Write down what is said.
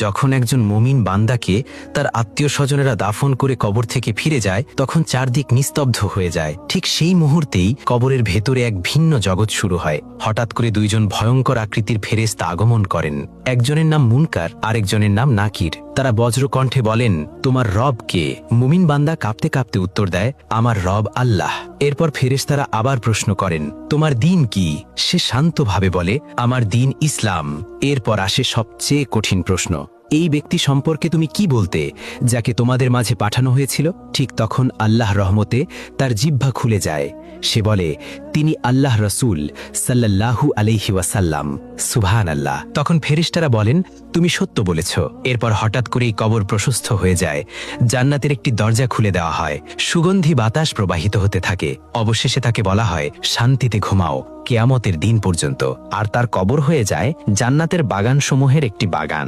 যখন একজন মুমিন বান্দাকে তার আত্মীয় স্বজনেরা দাফন করে কবর থেকে ফিরে যায় তখন চারদিক নিস্তব্ধ হয়ে যায়। ঠিক সেই মুহূর্তেই কবরের ভেতরে এক ভিন্ন জগৎ শুরু হয়। হঠাৎ করে দুইজন ভয়ঙ্কর আকৃতির ফেরেশতা আগমন করেন। একজনের নাম মুনকার, আরেকজনের নাম নাকির। তারা বজ্রকণ্ঠে বলেন, তোমার রব কে? মুমিন বান্দা কাঁপতে কাঁপতে উত্তর দেয়, আমার রব আল্লাহ। এরপর ফেরেশতারা আবার প্রশ্ন করেন, তোমার দিন কি? সে শান্তভাবে বলে, আমার দিন ইসলাম। এরপর আসে সবচেয়ে কঠিন প্রশ্ন, এই ব্যক্তি সম্পর্কে তুমি কি বলতে, যাকে তোমাদের মাঝে পাঠানো হয়েছিল? ঠিক তখন আল্লাহ রহমতে তার জিহ্বা খুলে যায়। সে বলে, তিনি আল্লাহ রসুল সাল্লাল্লাহু আলাইহি ওয়াসাল্লাম। সুবহানাল্লাহ। তখন ফেরেশতারা বলেন, তুমি সত্য বলেছ। এরপর হঠাৎ করেই কবর প্রশস্ত হয়ে যায়। জান্নাতের একটি দরজা খুলে দেওয়া হয়। সুগন্ধি বাতাস প্রবাহিত হতে থাকে। অবশেষে তাকে বলা হয়, শান্তিতে ঘুমাও কিয়ামতের দিন পর্যন্ত। আর তার কবর হয়ে যায় জান্নাতের বাগানসমূহের একটি বাগান।